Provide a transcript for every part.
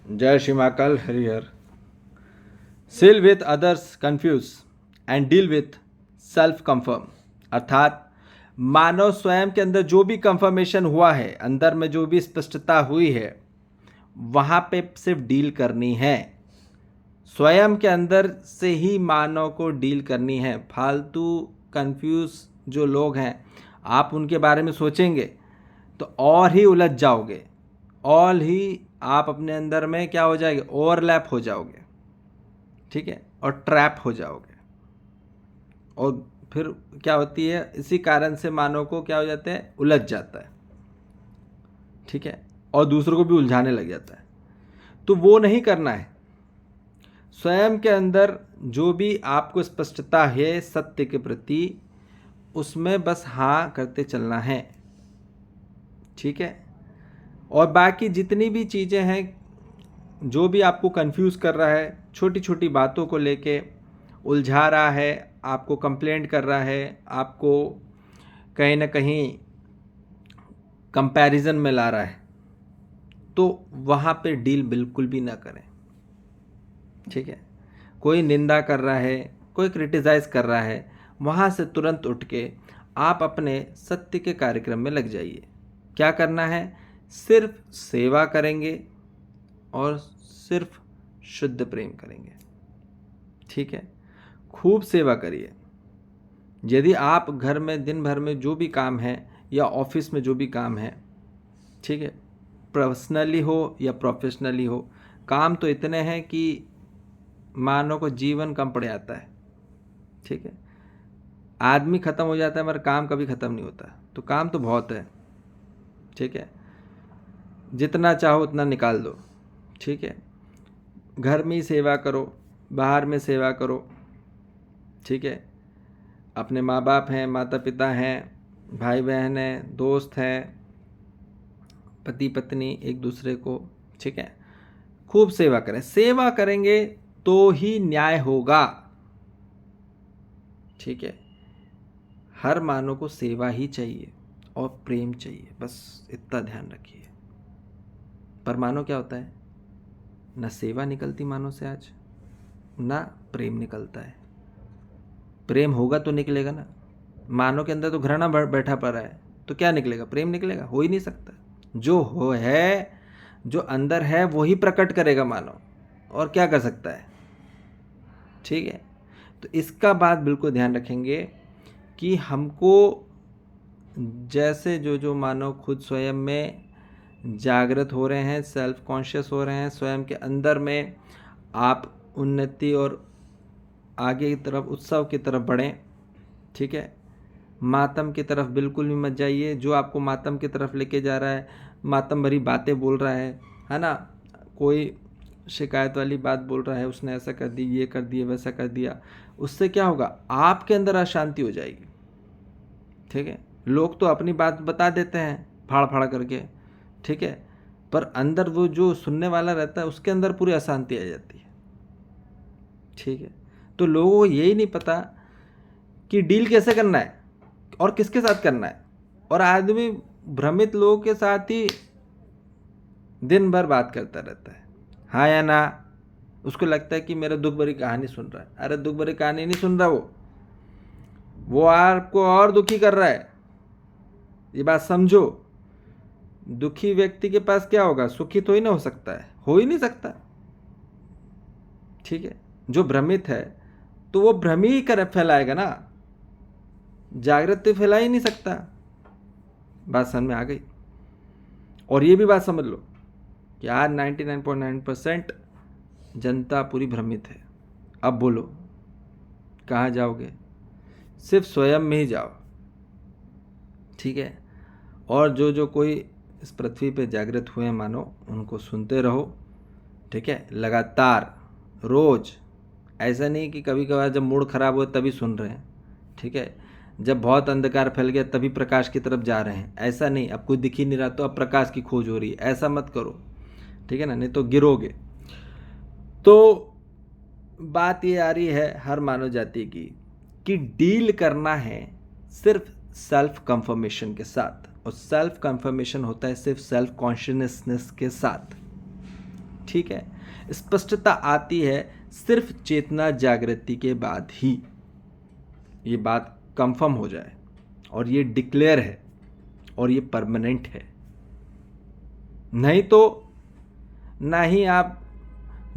जय Shri Mahakal Harihar. Sell with others confuse and deal with self confirm. अर्थात मानव स्वयं के अंदर जो भी कंफर्मेशन हुआ है, अंदर में जो भी स्पष्टता हुई है, वहाँ पे सिर्फ डील करनी है। स्वयं के अंदर से ही मानव को डील करनी है। फालतू कंफ्यूज जो लोग हैं, आप उनके बारे में सोचेंगे तो और ही उलझ जाओगे, और ही आप अपने अंदर में क्या हो जाएंगे, ओवरलैप हो जाओगे, ठीक है, और ट्रैप हो जाओगे। और फिर क्या होती है, इसी कारण से मानव को क्या हो जाता है, उलझ जाता है, ठीक है, और दूसरों को भी उलझाने लग जाता है। तो वो नहीं करना है। स्वयं के अंदर जो भी आपको स्पष्टता है सत्य के प्रति, उसमें बस हाँ करते चलना है, ठीक है। और बाकी जितनी भी चीज़ें हैं, जो भी आपको कंफ्यूज कर रहा है, छोटी छोटी बातों को लेके उलझा रहा है, आपको कंप्लेंट कर रहा है, आपको कहीं ना कहीं कंपैरिजन में ला रहा है, तो वहाँ पे डील बिल्कुल भी ना करें, ठीक है। कोई निंदा कर रहा है, कोई क्रिटिसाइज़ कर रहा है, वहाँ से तुरंत उठ के आप अपने सत्य के कार्यक्रम में लग जाइए। क्या करना है, सिर्फ सेवा करेंगे और सिर्फ शुद्ध प्रेम करेंगे, ठीक है। खूब सेवा करिए। यदि आप घर में दिन भर में जो भी काम है या ऑफिस में जो भी काम है, ठीक है, पर्सनली हो या प्रोफेशनली हो, काम तो इतने हैं कि मानव को जीवन कम पड़ जाता है, ठीक है। आदमी ख़त्म हो जाता है मगर काम कभी ख़त्म नहीं होता। तो काम तो बहुत है, ठीक है, जितना चाहो उतना निकाल दो, ठीक है। घर में ही सेवा करो, बाहर में सेवा करो, ठीक है। अपने माँ बाप हैं, माता पिता हैं, भाई बहन हैं, दोस्त हैं, पति पत्नी, एक दूसरे को, ठीक है, खूब सेवा करें। सेवा करेंगे तो ही न्याय होगा, ठीक है। हर मानव को सेवा ही चाहिए और प्रेम चाहिए, बस इतना ध्यान रखिए। पर मानो क्या होता है, ना सेवा निकलती मानो से आज, ना प्रेम निकलता है। प्रेम होगा तो निकलेगा ना। मानव के अंदर तो घृणा बैठा पड़ा है, तो क्या निकलेगा, प्रेम निकलेगा, हो ही नहीं सकता। जो हो है, जो अंदर है वही प्रकट करेगा मानव, और क्या कर सकता है, ठीक है। तो इसका बात बिल्कुल ध्यान रखेंगे कि हमको जैसे जो जो मानव खुद स्वयं में जागृत हो रहे हैं, सेल्फ कॉन्शियस हो रहे हैं, स्वयं के अंदर में आप उन्नति और आगे की तरफ, उत्सव की तरफ बढ़ें, ठीक है। मातम की तरफ बिल्कुल भी मत जाइए। जो आपको मातम की तरफ लेके जा रहा है, मातम भरी बातें बोल रहा है ना, कोई शिकायत वाली बात बोल रहा है, उसने ऐसा कर दी, ये कर दिया, वैसा कर दिया, उससे क्या होगा, आपके अंदर अशांति हो जाएगी, ठीक है। लोग तो अपनी बात बता देते हैं फाड़ फाड़ करके, ठीक है, पर अंदर वो जो सुनने वाला रहता है उसके अंदर पूरी अशांति आ जाती है, ठीक है। तो लोगों को यही नहीं पता कि डील कैसे करना है और किसके साथ करना है, और आदमी भ्रमित लोगों के साथ ही दिन भर बात करता रहता है, हाँ या ना। उसको लगता है कि मेरा दुख भरी कहानी सुन रहा है। अरे दुख भरी कहानी नहीं सुन रहा, वो आपको और दुखी कर रहा है, ये बात समझो। दुखी व्यक्ति के पास क्या होगा, सुखी तो ही ना हो सकता है, हो ही नहीं सकता, ठीक है। जो भ्रमित है तो वो भ्रम ही कर फैलाएगा ना, जागृत तो फैला ही नहीं सकता। बात समझ में आ गई। और ये भी बात समझ लो कि आज 99.9% जनता पूरी भ्रमित है। अब बोलो कहाँ जाओगे, सिर्फ स्वयं में ही जाओ, ठीक है। और जो जो कोई इस पृथ्वी पे जागृत हुए हैं मानो, उनको सुनते रहो, ठीक है, लगातार, रोज़। ऐसा नहीं कि कभी कभार जब मूड ख़राब हो तभी सुन रहे हैं, ठीक है, जब बहुत अंधकार फैल गया तभी प्रकाश की तरफ जा रहे हैं, ऐसा नहीं। अब कुछ दिख ही नहीं रहा तो अब प्रकाश की खोज हो रही है, ऐसा मत करो, ठीक है ना, नहीं तो गिरोगे। तो बात ये आ रही है हर मानव जाति की कि डील करना है सिर्फ सेल्फ कंफर्मेशन के साथ, और सेल्फ कंफर्मेशन होता है सिर्फ सेल्फ कॉन्शियसनेस के साथ, ठीक है। स्पष्टता आती है सिर्फ चेतना जागृति के बाद ही, ये बात कंफर्म हो जाए और ये डिक्लेयर है और ये परमानेंट है। नहीं तो ना ही आप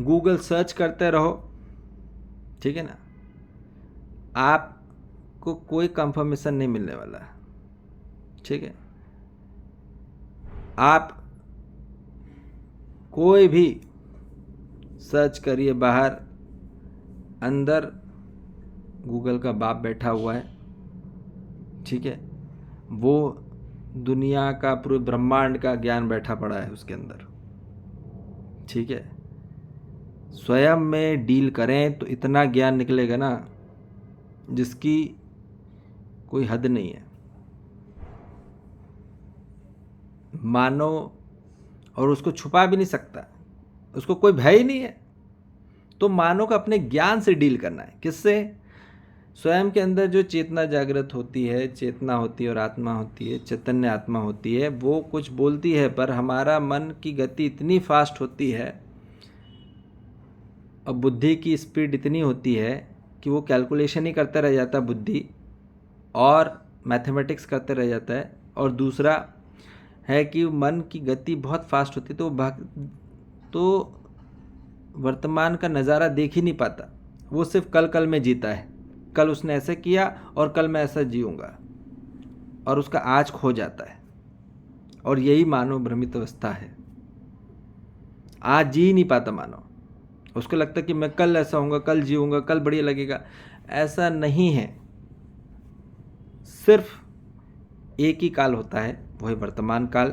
गूगल सर्च करते रहो, ठीक है ना, आपको कोई कंफर्मेशन नहीं मिलने वाला, ठीक है। आप कोई भी सर्च करिए बाहर, अंदर गूगल का बाप बैठा हुआ है, ठीक है, वो दुनिया का पूरे ब्रह्मांड का ज्ञान बैठा पड़ा है उसके अंदर, ठीक है। स्वयं में डील करें तो इतना ज्ञान निकलेगा ना जिसकी कोई हद नहीं है। मानो, और उसको छुपा भी नहीं सकता, उसको कोई भय ही नहीं है। तो मानो को अपने ज्ञान से डील करना है। किससे? स्वयं के अंदर जो चेतना जागृत होती है, चेतना होती है और आत्मा होती है, चैतन्य आत्मा होती है, वो कुछ बोलती है पर हमारा मन की गति इतनी फास्ट होती है और बुद्धि की स्पीड इतनी होती है कि वो कैलकुलेशन ही करता रह जाता है बुद्धि, और मैथमेटिक्स करते रह जाता है। और दूसरा है कि मन की गति बहुत फास्ट होती है, तो वर्तमान का नज़ारा देख ही नहीं पाता। वो सिर्फ कल कल में जीता है, कल उसने ऐसे किया और कल मैं ऐसा जीऊँगा, और उसका आज खो जाता है। और यही मानव भ्रमित अवस्था है। आज जी ही नहीं पाता मानव, उसको लगता है कि मैं कल ऐसा होऊंगा, कल जीऊँगा, कल बढ़िया लगेगा। ऐसा नहीं है। सिर्फ एक ही काल होता है, वही वर्तमान काल,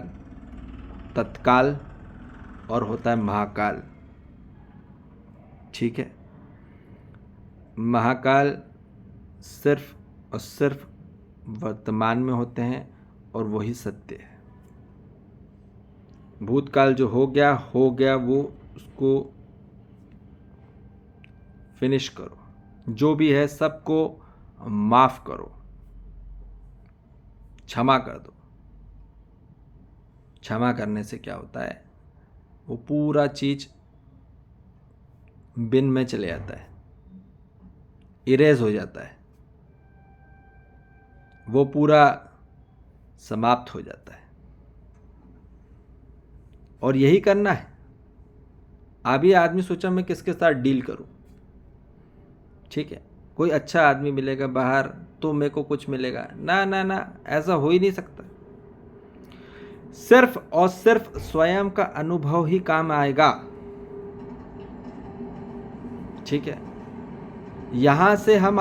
तत्काल, और होता है महाकाल, ठीक है। महाकाल सिर्फ और सिर्फ वर्तमान में होते हैं और वही सत्य है। भूतकाल जो हो गया, वो उसको फिनिश करो। जो भी है सबको माफ करो, क्षमा कर दो। क्षमा करने से क्या होता है? वो पूरा चीज बिन में चले जाता है, इरेज हो जाता है, वो पूरा समाप्त हो जाता है। और यही करना है। अभी आदमी सोचा मैं किसके साथ डील करूं, ठीक है, कोई अच्छा आदमी मिलेगा बाहर तो मेरे को कुछ मिलेगा। ना ना ना, ऐसा हो ही नहीं सकता। सिर्फ और सिर्फ स्वयं का अनुभव ही काम आएगा, ठीक है। यहां से हम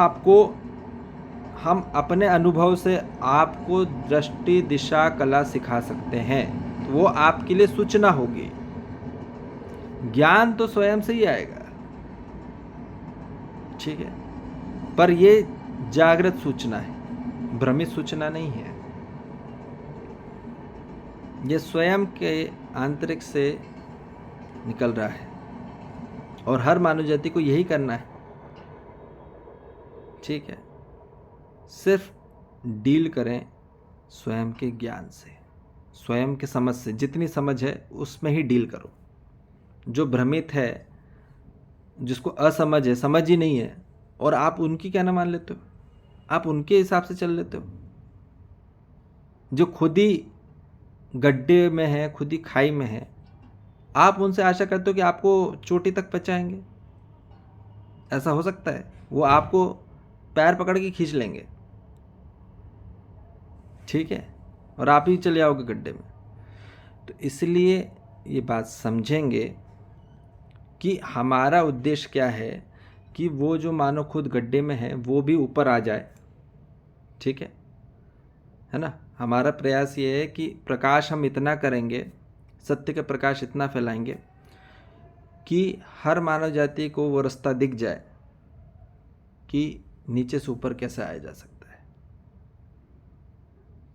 अपने अनुभव से आपको दृष्टि, दिशा, कला सिखा सकते हैं। तो वो आपके लिए सूचना होगी। ज्ञान तो स्वयं से ही आएगा, ठीक है, पर ये जागृत सूचना है, भ्रमित सूचना नहीं है। ये स्वयं के आंतरिक से निकल रहा है और हर मानव जाति को यही करना है, ठीक है। सिर्फ डील करें स्वयं के ज्ञान से, स्वयं के समझ से। जितनी समझ है उसमें ही डील करो। जो भ्रमित है, जिसको असमझ है, समझ ही नहीं है, और आप उनकी क्या ना मान लेते हो, आप उनके हिसाब से चल लेते हो। जो खुद ही गड्ढे में है, खुद ही खाई में है, आप उनसे आशा करते हो कि आपको चोटी तक पहुंचाएंगे। ऐसा हो सकता है? वो आपको पैर पकड़ के खींच लेंगे, ठीक है, और आप ही चले आओगे गड्ढे में। तो इसलिए ये बात समझेंगे कि हमारा उद्देश्य क्या है, कि वो जो मानो खुद गड्ढे में है वो भी ऊपर आ जाए, ठीक है ना। हमारा प्रयास ये है कि प्रकाश हम इतना करेंगे, सत्य का प्रकाश इतना फैलाएंगे कि हर मानव जाति को वो रास्ता दिख जाए कि नीचे से ऊपर कैसे आया जा सकता है,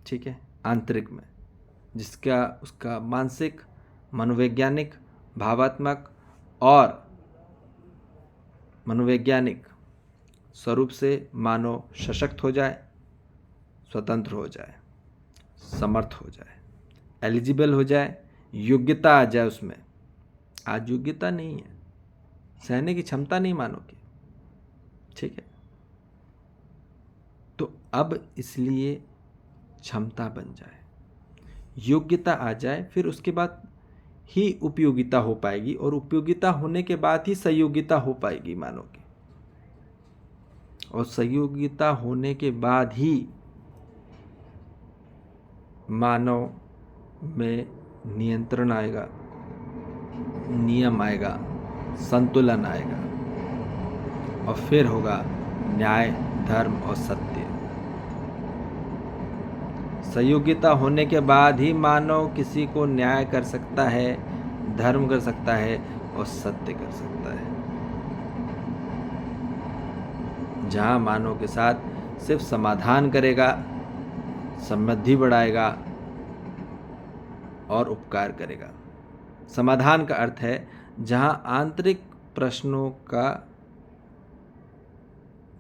ठीक है, आंतरिक में, जिसका उसका मानसिक, मनोवैज्ञानिक, भावात्मक और मनोवैज्ञानिक स्वरूप से मानव सशक्त हो जाए, स्वतंत्र हो जाए, समर्थ हो जाए, एलिजिबल हो जाए, योग्यता आ जाए उसमें, आज योग्यता नहीं है, सहने की क्षमता नहीं मानव की। ठीक है, तो अब इसलिए क्षमता बन जाए, योग्यता आ जाए, फिर उसके बाद ही उपयोगिता हो पाएगी, और उपयोगिता होने के बाद ही संयोगिता हो पाएगी मानव की, और संयोगिता होने के बाद ही मानव में नियंत्रण आएगा, नियम आएगा, संतुलन आएगा, और फिर होगा न्याय, धर्म और सत्य। संयोगिता होने के बाद ही मानव किसी को न्याय कर सकता है, धर्म कर सकता है और सत्य कर सकता है। जहाँ मानव के साथ सिर्फ समाधान करेगा, समृद्धि बढ़ाएगा और उपकार करेगा। समाधान का अर्थ है जहाँ आंतरिक प्रश्नों का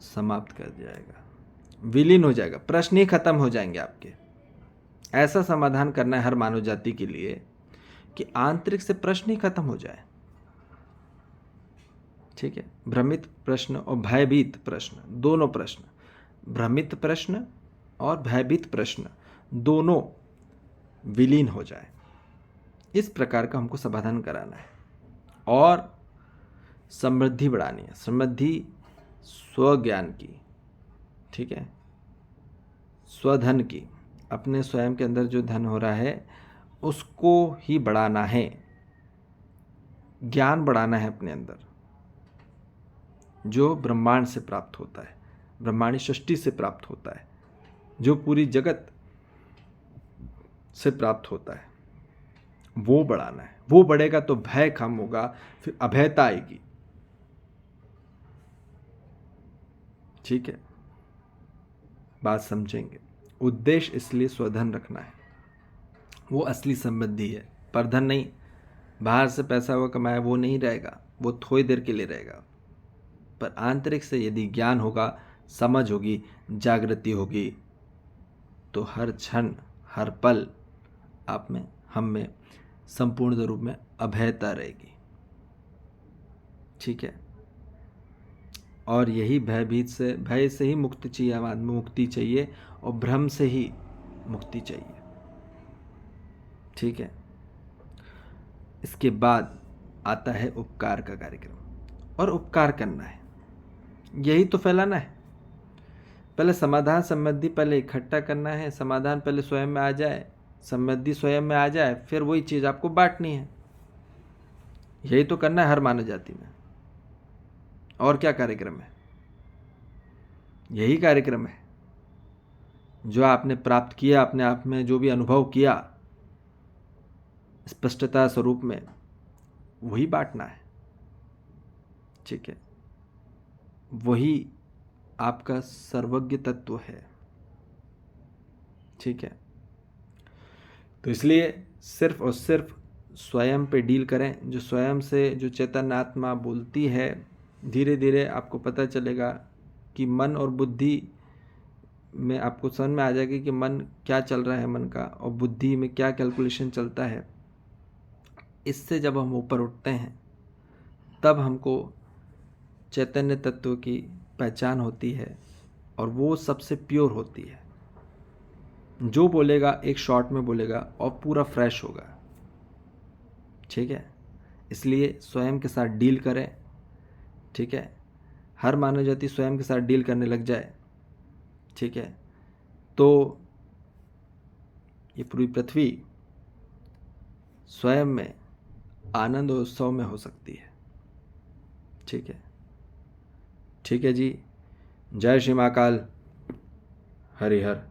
समाप्त कर जाएगा, विलीन हो जाएगा, प्रश्न ही खत्म हो जाएंगे आपके। ऐसा समाधान करना है हर मानव जाति के लिए कि आंतरिक से प्रश्न ही खत्म हो जाए। ठीक है, भ्रमित प्रश्न और भयभीत प्रश्न, दोनों प्रश्न, भ्रमित प्रश्न और भयभीत प्रश्न दोनों विलीन हो जाए, इस प्रकार का हमको समाधान कराना है। और समृद्धि बढ़ानी है, समृद्धि स्वज्ञान की, ठीक है, स्वधन की, अपने स्वयं के अंदर जो धन हो रहा है उसको ही बढ़ाना है, ज्ञान बढ़ाना है अपने अंदर, जो ब्रह्मांड से प्राप्त होता है, ब्रह्मांडी सृष्टि से प्राप्त होता है, जो पूरी जगत से प्राप्त होता है, वो बढ़ाना है। वो बढ़ेगा तो भय कम होगा, फिर अभयता आएगी। ठीक है, बात समझेंगे। उद्देश्य इसलिए स्वधन रखना है, वो असली समृद्धि है, परधन नहीं। बाहर से पैसा वो कमाया वो नहीं रहेगा, वो थोड़ी देर के लिए रहेगा, पर आंतरिक से यदि ज्ञान होगा, समझ होगी, जागृति होगी, तो हर क्षण हर पल आप में, हम में संपूर्ण रूप में अभयता रहेगी। ठीक है, और यही भयभीत से, भय से ही मुक्ति चाहिए, आदमी मुक्ति चाहिए, और भ्रम से ही मुक्ति चाहिए। ठीक है, इसके बाद आता है उपकार का कार्यक्रम, और उपकार करना है, यही तो फैलाना है। पहले समाधान समृद्धि पहले इकट्ठा करना है, समाधान पहले स्वयं में आ जाए, समृद्धि स्वयं में आ जाए, फिर वही चीज़ आपको बांटनी है। यही तो करना है हर मानव जाति में, और क्या कार्यक्रम है? यही कार्यक्रम है। जो आपने प्राप्त किया, अपने आप में जो भी अनुभव किया स्पष्टता स्वरूप में, वही बांटना है। ठीक है, वही आपका सर्वज्ञ तत्व है। ठीक है, तो इसलिए सिर्फ और सिर्फ स्वयं पे डील करें। जो स्वयं से जो चैतन्य आत्मा बोलती है, धीरे धीरे आपको पता चलेगा कि मन और बुद्धि में आपको समझ में आ जाएगी कि मन क्या चल रहा है, मन का, और बुद्धि में क्या कैलकुलेशन चलता है। इससे जब हम ऊपर उठते हैं तब हमको चैतन्य तत्व की पहचान होती है, और वो सबसे प्योर होती है। जो बोलेगा एक शॉट में बोलेगा और पूरा फ्रेश होगा। ठीक है, इसलिए स्वयं के साथ डील करें। ठीक है, हर मानव जाति स्वयं के साथ डील करने लग जाए, ठीक है, तो ये पूरी पृथ्वी स्वयं में आनंद और उत्सव में हो सकती है। ठीक है, ठीक है जी। जय श्री महाकाल। हरिहर।